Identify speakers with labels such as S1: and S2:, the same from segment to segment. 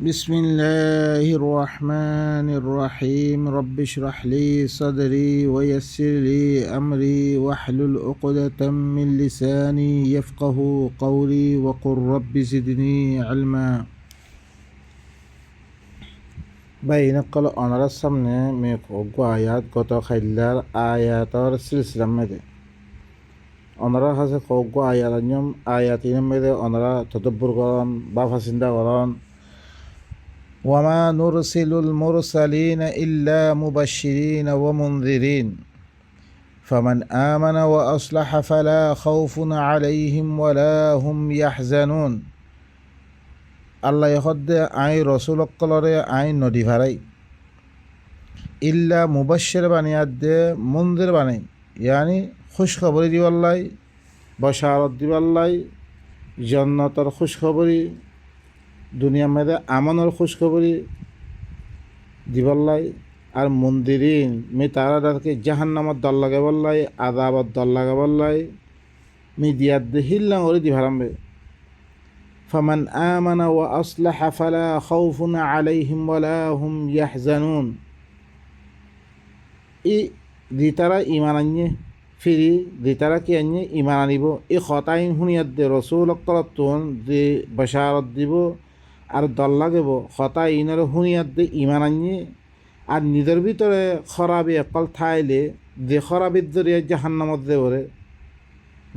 S1: بسم الله الرحمن الرحيم رب اشرح لي صدري ويسر لي أمري واحلل عقدة من لساني يفقه قولي وقل رب زدني علما بينقل أنا رسمنا ميقوق آيات قطع خلال آيات السلسلة مدى أنا هذا قوق آيات اليوم آياتين مدى أنا تدبر قرآن بافسندا قرآن وما نرسل المرسلين إلا مبشرين ومنذرين فمن آمن وأصلح فلا خوف عليهم ولا هم يحزنون الله يخد عين رسول قلر عين ندي فري إلا مبشر بني أد منذر بني يعني خوش خبري دي والله بشارت دي والله جنة خوش خبري দুনিয়ার মধ্যে আমানোর খুশখবরি দিবাল্লাই আর মন্দিরিন মি তারাদারকে জাহান্নামত দল লাগে বললাই আযাবত দল লাগে বললাই মি দিয়াদ হিল্লাং ওরে দি ভারামবে ফামান আমানা ওয়া আসলাহা ফালা খাউফুন আলাইহিম ওয়ালা হুম ইয়াহজানুন ই দিতারা ঈমান আনয়ে ফিরি দিতারা কি আনয়ে ঈমান আনিব ই খতাইন হুনিয়াত দে রাসূল অক্তরাতুন যে বাশারত দিব আর দল লাগব হতা ইনার হুনিয়াত দে ইমান আনিয়ে আর নিজের ভিতরে খরাবি অকল থাইলে যে খরাবির জরিয়ে জাহান্নামত দে ওরে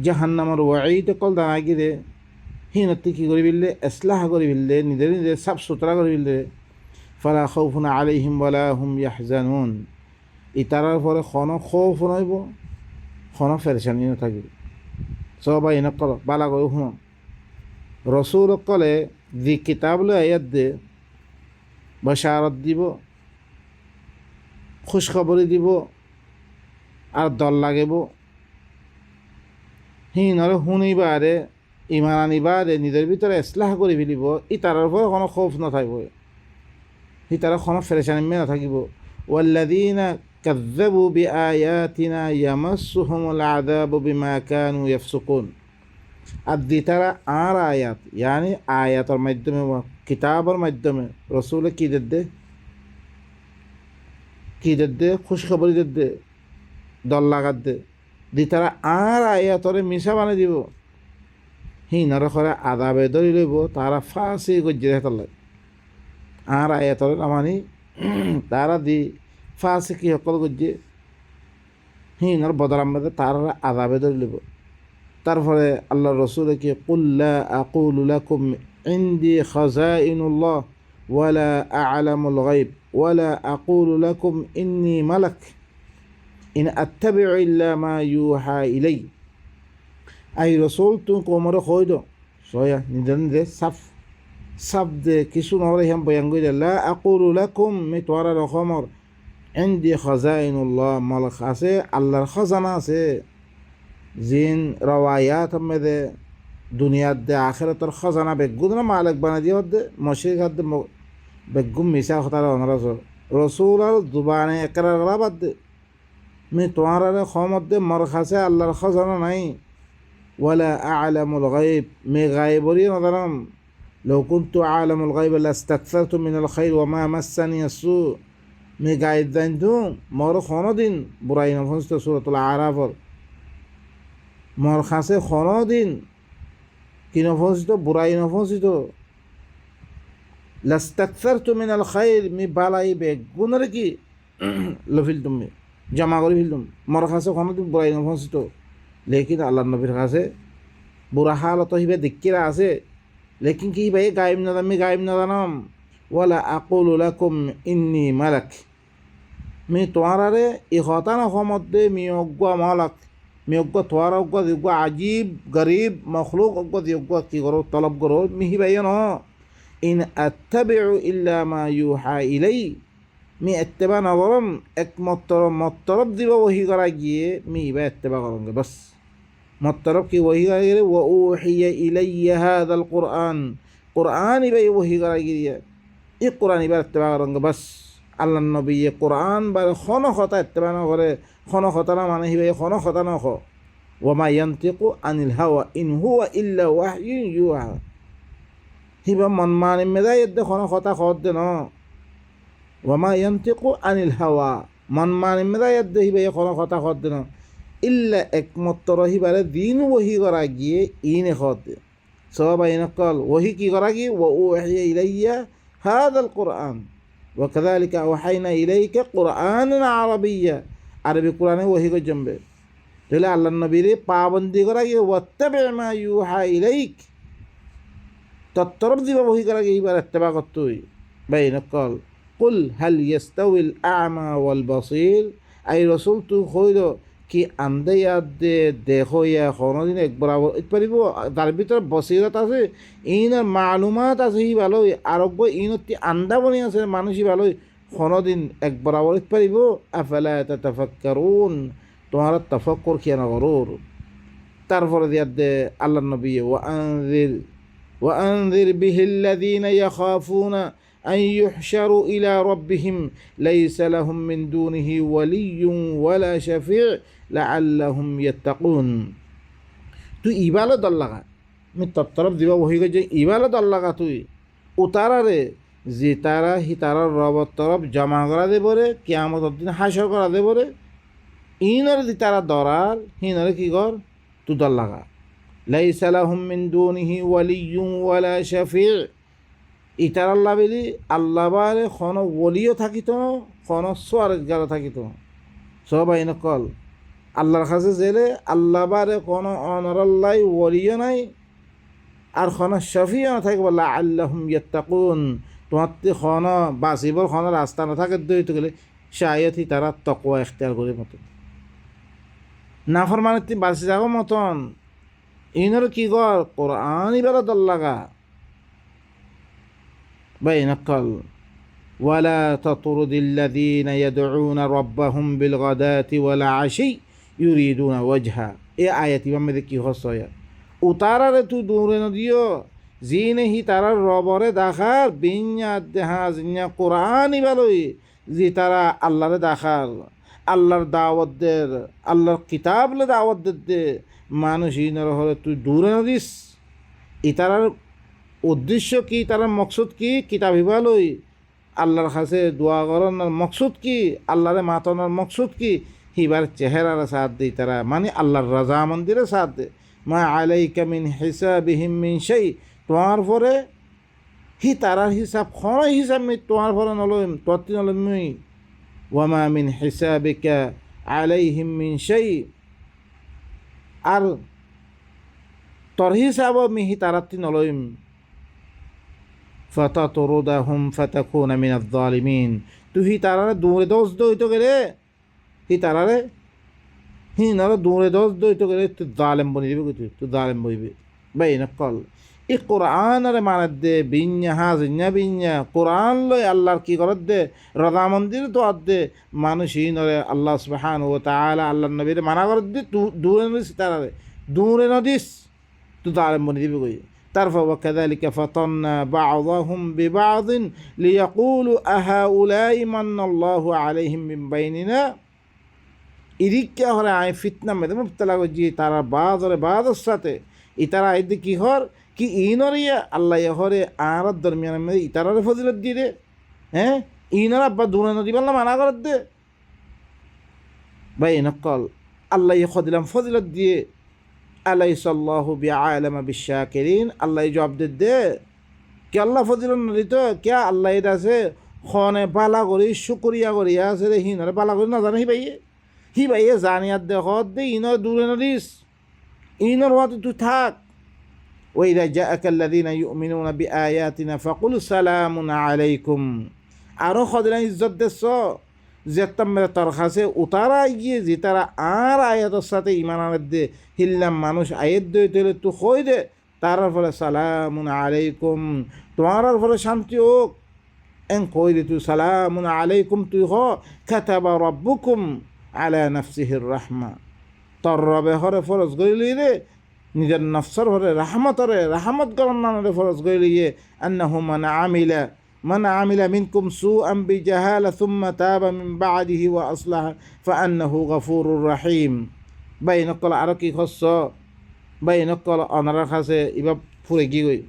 S1: জাহান্নামর ওয়াঈদ অকল দাঁড়াই গিরে হিনতি কী করে বিললে ইসলাহ করে বিললে নিজের নিজে সাফ সুতরা করে বিললে ফালা খাউফুন আলাইহিম ওয়ালা হুম ইয়াহজানুন ইতারার পরে খন খৌফ নইব খন ফেরেশানি থাকিব সবাই নকল বালা করে শুনো রসুল অকলে যে কিতাবলে আয়াত দে বশারত দিব খুশখবরি দিব আর দল লাগিব হিনরে শুনিবারে ইমান আনিবারে নিজের ভিতরে ইসলাহ করে ফেলিব ই তারার পরে কোনো খৌফ নাথাকিব ই তারা কোনো ফেরেশানি নাথাকিব ওয়াল্লাযীনা কাযযাবু বিআয়াতিনা ইয়ামাসসুহুমুল আযাবু বিমা কানু ইয়াফসুকুন আর দিতারা আর আয়াত ইয়ানি আয়াতের মাধ্যমে কিতাবের মাধ্যমে রসুলে কী দে খুশখবরি দে দল লাগাত দে দিতারা আর আয়াতরে মিশা বানিয়ে দিব হিনর করে আদাবে ধরি লইব তারা ফাঁসি গজ্জে হেতার লাগে আর আয়াতরে নামানি তারা দি ফাঁসি কি সকল গজ্জে হিনর বদরাম বেদে তারা আদাবে ধরি লইব তারপরে আল্লাহ রসুল কি কুল্লা আকুলু লাকুম ইনদি খাযাইনুল্লাহ ওয়ালা আ'লামুল গায়ব ওয়ালা আকুলু লাকুম ইন্নী মালাক ইন আত্তাবিউ ইল্লা মা ইউহা ইলাই আই রসুল তুমি কোমরে কই দো সয়া নিজে সাফ দে কিছু নরে হেম বয়ান গই লা আকুলু লাকুম মি তোরা রকমর ইনদি খাযাইনুল্লাহ মালাক আছে আল্লাহর খাজানা আছে জিন রওয়ায়াত মধ্যে দুনিয়ার দে আখিরাতের খাজানা বেগুন না মালিক বানা দিয়ে দে মশরিক হাত দে বেগুম মিশা হতার অনরাজ রসুল আর জুবানে একরার গলাবাদ দে মি তোমার খমত দে মর খাসে আল্লাহর খাজানা নাই ওয়ালা আ'লামুল গায়ব মে গায়বরি নদারাম লাউ কুনতু আ'লামুল গায়ব লাস্তাকসারতু মিনাল খায়র ওয়া মা মাসসানি আসু মে গায়ব জানতু মর খনদিন বুরাই নফসত সূরাতুল আরাফর মর খাসে দিন কি নফসিত বুড়াই নফসিত লাস্তাকসারতু মিনাল খায়র মি বালাই বেগুনরে কি লফিল তুমি জমা করে ফেলতুম মর খাসে দিন বুড়াই নফসিত লেকিন আল্লাহ নবীর কাছে বুড়া হালত হিবে দিক্কিরা আছে লেকিন কি ভাই গায়েব না আমি গায়েব না জানাম ওয়ালা আকুলু লাকুম ইন্নী মালাক মি তোমারে ই হতান মধ্যে মি অজ্ঞা মালাক मी अग्गा थोड़ा अग्गा दिग्गा अजीब गरीब मखलूक अग्गा दिग्गा की करो तलब करो मिही भाई न इन अत्तबिउ इल्ला मा युहा इलै मी इत्तिबा न करम एक मतरब दिबा वही करा गिए मी इबा इत्तिबा करूंगा बस मतरब की वही करा गिए व उहिया इलैया हादाल कुरान इबा वही करा गिए ये कुरान इबा इत्तिबा करूंगा बस আল্লাহ নবী কোরআন বা খন কথা ইত্তেবা নকৰে খন কথা না মানে হিবে খন কথা নখ ওয়া মা ইয়ান্তিকু আনিল হাওয়া ইন হুয়া ইল্লা ওয়াহয়ুন ইউহা হিবা মন মানি মেদাই দে কোনো কথা খত দে ন ওয়ামা ইয়ান্তিকু আনিল হাওয়া মন মানি মেদাই দে হিবা কোনো কথা খত দে ন ইল্লা একমাত্র হিবারে দিন ওহি করা গিয়ে ইনে খত দে সব আইনকল ওহি কি করা গিয়ে ও ওহিয়া ইলাইয়া হাদাল কোরআন وكذلك أوحينا إليك قرآنا عربيا عربي قرآن وحي کو جنبه তাহলে আল্লাহ নবীর পাবন্দি করা গিয়ে ওয়াত্তাবি মা ইউহা ইলাইক তত্তরফ দিবা ওহি করা গিয়ে এবার ইত্তেবা করতেই বাইনকল কুল হাল ইয়াস্তাউল আ'মা ওয়াল বাসীর আই রাসূল তু কইল কি আন্দে ইয়াদ দে দেখো ইয়া কোনদিন এক বরাবর পারিব তার ভিতর বসিরত আছে ইনার মালুমাত আছে হি ভালোই আরোগ্য ইনতি আন্দা বনি আছে মানুষই ভালোই কোনদিন এক বরাবর পারিব আফালা তাতাফাক্কারুন তোমার তাফাক্কুর কিয়া না গরুর তারপরে দিয়াদ দে আল্লাহ নবী وأنذر به الذين يخافون أن يحشروا إلى ربهم ليس لهم من دونه ولي ولا شفيع لعلهم يتقون তুই ইবালে দল লাগা আমি তরফ দিবা বহি গেছে ইবালে দল লাগা তুই উতারারে যে তারা হি তারার রবর তরফ জমা করা দেবরে কিয়ামত দিন হাসর করা দেবরে ইনরে দি তারা দরার হিনরে কি কর তুই দল লাগা লাইসা লাহুম মিন দুনিহি ওয়ালিয়্যুন ওয়ালা শাফি' ইতার আল্লাহ বলি আল্লাহ বারে কোনো ওলিও থাকিত কোনো সোয়ারগার থাকিত সব আইনকল আল্লাহর কাছে জেলে আল্লাহ বারে কোনো অনরাল্লাই ওলিও নাই আর কোনো শফিও না থাকবে লাআল্লাহুম ইয়াত্তাকুন তোমার কোনো বাঁচিবর কোনো রাস্তা না থাকে দইতে গেলে শায়দ তারা তাকওয়া ইখতিয়ার করে মতন নাফরমানের তি বাঁচি যাওয়ার মতন ইনর কি কর কোরআন ইবারে দল লাগা বাইনকল ওয়ালা তাতরুদিল্লাযীনা ইয়াদউনা রাব্বাহুম বিলগাদাতি ওয়াল আশি ইউরিদুনা ওয়াজহা এই আয়াতি মধ্যে কি হসয়া উতারারে তুই দূরে নদিও জিনে হি তারার রবরে দেখার বিন্যা দেহা জিন্যা কোরআন ইবালই জি তারা আল্লাহরে দেখার আল্লাহর দাওয়াতদের আল্লাহর কিতাবলে দাওয়াতদের দে মানুষ ইনর হলে তুই দূরে নদিস ইতারার উদ্দেশ্য কি তার মকসুদ কি কিতাব হিবালই আল্লাহর কাছে দোয়া করানোর মকসুদ কি আল্লাহরে মাতানোর মকসুদ কি হিবার চেহারার সাথ দেই তারা মানে আল্লাহর রাজা মন্দিরে সাথ দে মা আলাইকা মিন হিসাবিহিম মিন শাই তোমার পরে হি তারার হিসাব কোনো হিসাব মি তোমার পরে নলইম তত্তি নলইম মুই ওয়ামা মিন হিসাবিকা আলাইহিম মিন শাই আর তোর হিসাব মিহি তারাত্তি নলইম ফাতাতরুদাহুম ফাতাকুনা মিনাজ জালিমিন তুই হি তারারে দূরে দোষ দইতো গেলে হি তারারে হি নারে দূরে দোষ দইতো গেলে তুই জালেম বনি দিবি তুই জালেম বইবি বাইনকল এই কোরআনরে মানত দে বিন্যা হাজিন্যা বিন্যা কোরআন লই আল্লাহর কি করত দে রাজা মন্দির তো দে মানুষ হি নরে আল্লাহ সুবহানাহু ওয়া তাআলা আল্লাহর নবীরে মানা করত দে তুই দূরে নদিস তারারে দূরে নদিস তুই জালেম বনি দিবি কই তারপর وكذلك فتنا بعضهم ببعض ليقولوا أهؤلاء من الله عليهم من بيننا ইদিকে হরে আই ফিতনা মেদে মুবতলা গজি তারা বাদরে বাদর সাথে ইতারা আইদি কি হর কি ইনরিয়া আল্লাহ হরে আর দরমিয়ান মে ইতারারে ফজিলত দি দে হ্যাঁ ইনরা আব্বা দূরে নদী বললা মানা করত দে ভাই নকল আল্লাহ খদিলাম ফজিলত দিয়ে আলাইসাল্লাহু বিআলামা বিশাকিরিন আল্লাহ জবাব দে কি আল্লাহ ফজিলত নদিত কে আল্লাহ এটা আছে খনে বালা করি শুকরিয়া করি আছে রে হিনরে বালা করি না জানে হি ভাইয়ে জানিয়াত দেখ দে ইনর দূরে নদিস ইনর হতে তুই থাক ওয়াইদা জাআকাল্লাযীনা ইউমিনুনা বিআয়াতিনা ফাকুল সালামুন আলাইকুম আরো খদিলা ইজ্জত দেছ যেতাম মেরে তোর কাছে উতারা গিয়ে যে তারা আর আয়াতের সাথে ইমান আনার দে হিল্লাম মানুষ আয়াত দে তুই তুই কই দে তার ফলে সালামুন আলাইকুম তোমার ফলে শান্তি হোক এন কই দে তুই সালামুন আলাইকুম তুই হ কাতাবা রাব্বুকুম আলা নাফসিহির রাহমা তোর রবে হরে ফরজ গইলি রে নিজের নফসর হরে রাহমত গণনারে ফরজ গইলি আন্নাহু من عمل منكم سوءا بجهالة ثم تاب من بعده وأصلح فأنه غفور رحيم بين قال عرقي خص بين قال أنا رخص إبا فرقي